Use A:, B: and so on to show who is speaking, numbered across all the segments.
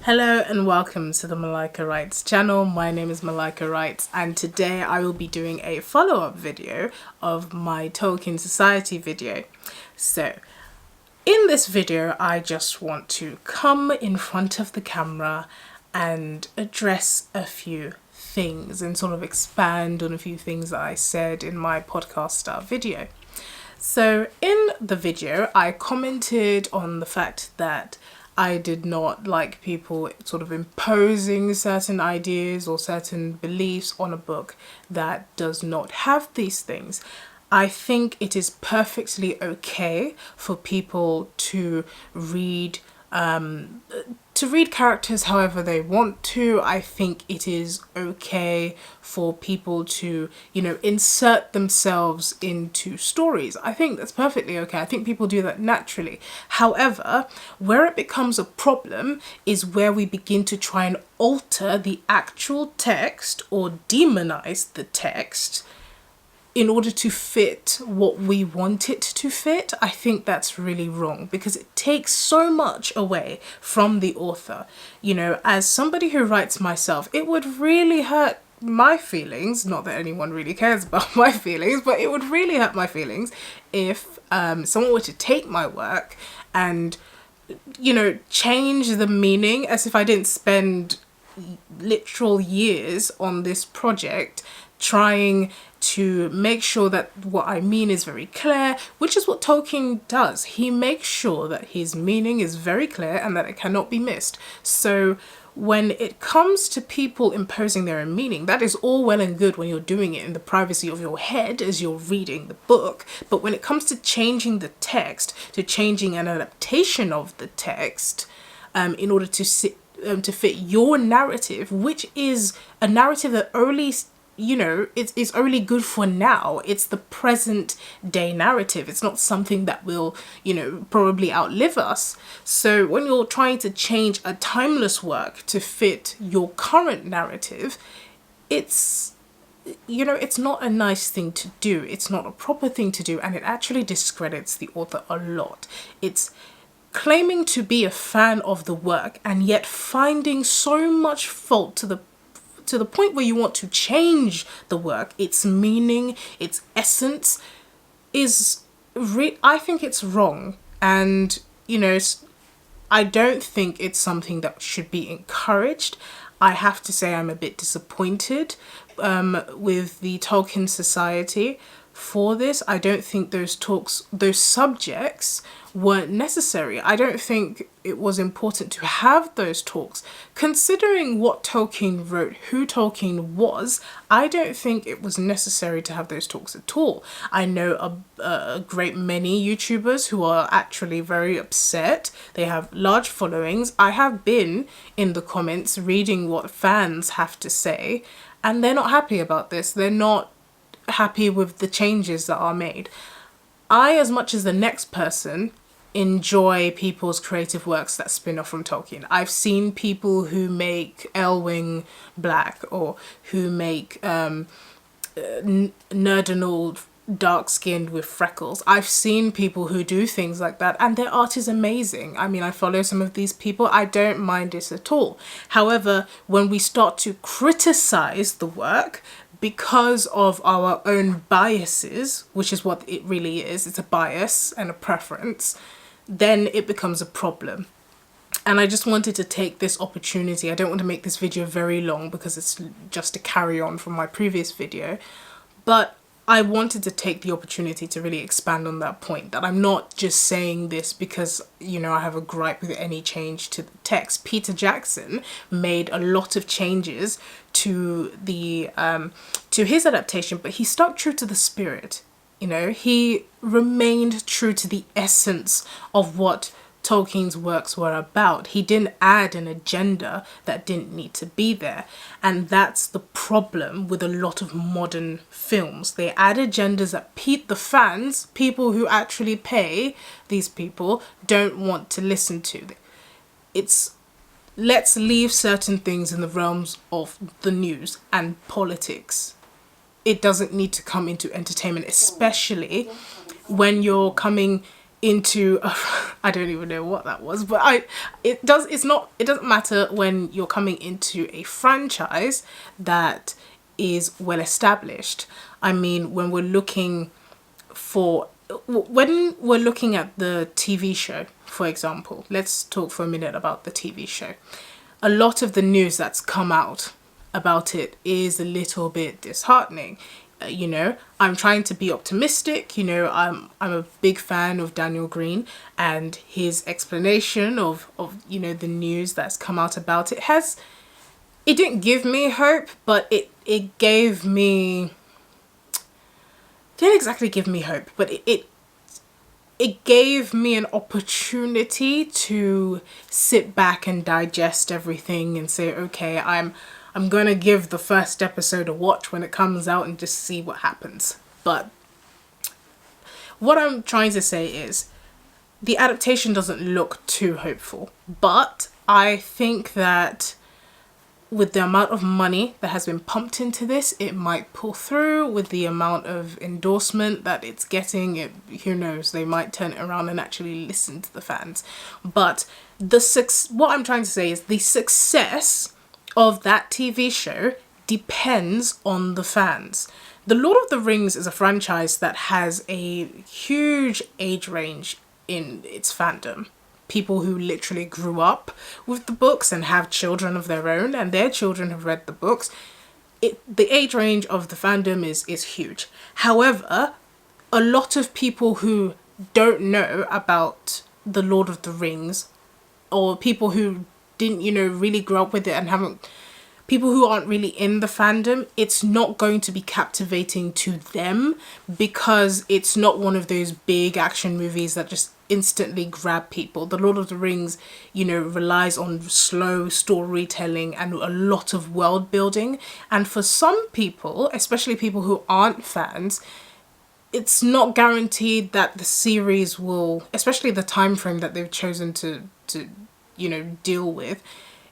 A: Hello and welcome to the Malika Writes channel. My name is Malika Writes and today I will be doing a follow-up video of my Tolkien Society video. So in this video I just want to come in front of the camera and address a few things and sort of expand on a few things that I said in my podcast style video. So in the video I commented on the fact that I did not like people sort of imposing certain ideas or certain beliefs on a book that does not have these things. I think it is perfectly okay for people to read characters however they want to. I think it is okay for people to, insert themselves into stories. I think that's perfectly okay. I think people do that naturally. However, where it becomes a problem is where we begin to try and alter the actual text or demonize the text in order to fit what we want it to fit. I think that's really wrong because it takes so much away from the author. As somebody who writes myself, it would really hurt my feelings, not that anyone really cares about my feelings, but it would really hurt my feelings if someone were to take my work and, change the meaning as if I didn't spend literal years on this project trying to make sure that what I mean is very clear, which is what Tolkien does. He makes sure that his meaning is very clear and that it cannot be missed. So when it comes to people imposing their own meaning, that is all well and good when you're doing it in the privacy of your head as you're reading the book. But when it comes to changing the text, to changing an adaptation of the text in order to fit your narrative, which is a narrative that only it's only good for now. It's the present day narrative. It's not something that will, probably outlive us. So when you're trying to change a timeless work to fit your current narrative, it's not a nice thing to do. It's not a proper thing to do, and it actually discredits the author a lot. It's claiming to be a fan of the work and yet finding so much fault to the point where you want to change the work, its meaning, its essence, I think it's wrong. And, I don't think it's something that should be encouraged. I have to say I'm a bit disappointed with the Tolkien Society for this. I don't think those subjects weren't necessary. I don't think it was important to have those talks. Considering what Tolkien wrote, who Tolkien was, I don't think it was necessary to have those talks at all. I know a great many YouTubers who are actually very upset. They have large followings. I have been in the comments reading what fans have to say, and they're not happy about this. They're not happy with the changes that are made. I, as much as the next person, enjoy people's creative works that spin off from Tolkien. I've seen people who make Elwing black or who make Nerdinal dark-skinned with freckles. I've seen people who do things like that and their art is amazing. I mean, I follow some of these people. I don't mind this at all. However, when we start to criticize the work because of our own biases, which is what it really is, it's a bias and a preference, then it becomes a problem. And I just wanted to take this opportunity. I don't want to make this video very long because it's just a carry on from my previous video, but I wanted to take the opportunity to really expand on that point, that I'm not just saying this because, I have a gripe with any change to the text. Peter Jackson made a lot of changes to his adaptation, but he stuck true to the spirit. He remained true to the essence of what Tolkien's works were about. He didn't add an agenda that didn't need to be there. And that's the problem with a lot of modern films. They add agendas that the fans, people who actually pay these people, don't want to listen to. Let's leave certain things in the realms of the news and politics. It doesn't need to come into entertainment, especially when you're coming into I don't even know what that was, but it doesn't matter when you're coming into a franchise that is well established. I mean, when we're looking at the TV show, for example, let's talk for a minute about the TV show. A lot of the news that's come out about it is a little bit disheartening. You know, I'm trying to be optimistic. You know, I'm a big fan of Daniel Green, and his explanation of you know, the news that's come out about it didn't give me hope, but it gave me, didn't exactly give me hope, but it gave me an opportunity to sit back and digest everything and say, okay, I'm gonna give the first episode a watch when it comes out and just see what happens. But what I'm trying to say is the adaptation doesn't look too hopeful, but I think that with the amount of money that has been pumped into this, it might pull through. With the amount of endorsement that it's getting, who knows, they might turn it around and actually listen to the fans. But what I'm trying to say is the success of that TV show depends on the fans. The Lord of the Rings is a franchise that has a huge age range in its fandom. People who literally grew up with the books and have children of their own, and their children have read the books. The age range of the fandom is huge. However, a lot of people who don't know about the Lord of the Rings, or people who didn't, you know, really grow up with it and people who aren't really in the fandom, it's not going to be captivating to them because it's not one of those big action movies that just instantly grab people. The Lord of the Rings, you know, relies on slow storytelling and a lot of world building. And for some people, especially people who aren't fans, it's not guaranteed that the series will, especially the time frame that they've chosen to you know, deal with,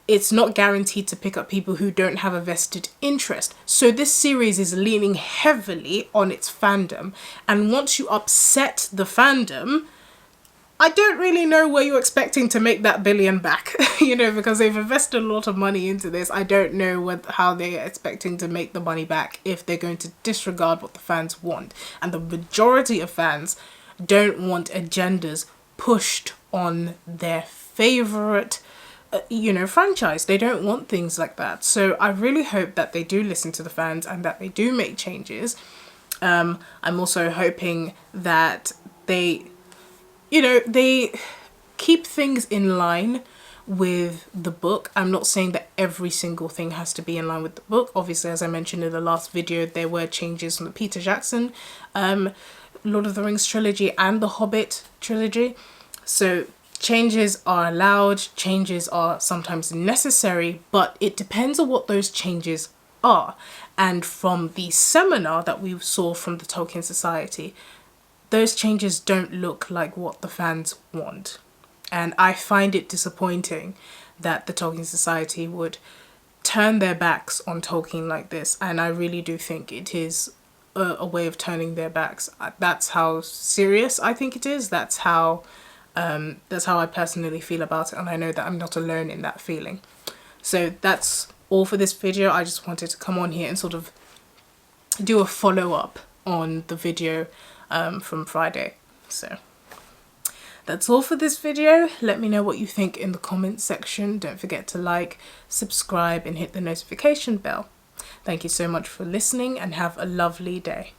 A: it's not guaranteed to pick up people who don't have a vested interest. So this series is leaning heavily on its fandom. And once you upset the fandom, I don't really know where you're expecting to make that billion back, you know, because they've invested a lot of money into this. I don't know how they're expecting to make the money back if they're going to disregard what the fans want. And the majority of fans don't want agendas pushed on their favorite you know, franchise. They don't want things like that. So I really hope that they do listen to the fans and that they do make changes. I'm also hoping that they, you know, they keep things in line with the book. I'm not saying that every single thing has to be in line with the book. Obviously, as I mentioned in the last video, there were changes from the Peter Jackson Lord of the Rings trilogy and the Hobbit trilogy. So changes are allowed, changes are sometimes necessary, but it depends on what those changes are. And from the seminar that we saw from the Tolkien Society, those changes don't look like what the fans want. And I find it disappointing that the Tolkien Society would turn their backs on Tolkien like this. And I really do think it is a way of turning their backs. That's how serious I think it is. That's how I personally feel about it, and I know that I'm not alone in that feeling. So that's all for this video. I just wanted to come on here and sort of do a follow-up on the video from Friday. So that's all for this video. Let me know what you think in the comments section. Don't forget to like, subscribe, and hit the notification bell. Thank you so much for listening, and have a lovely day.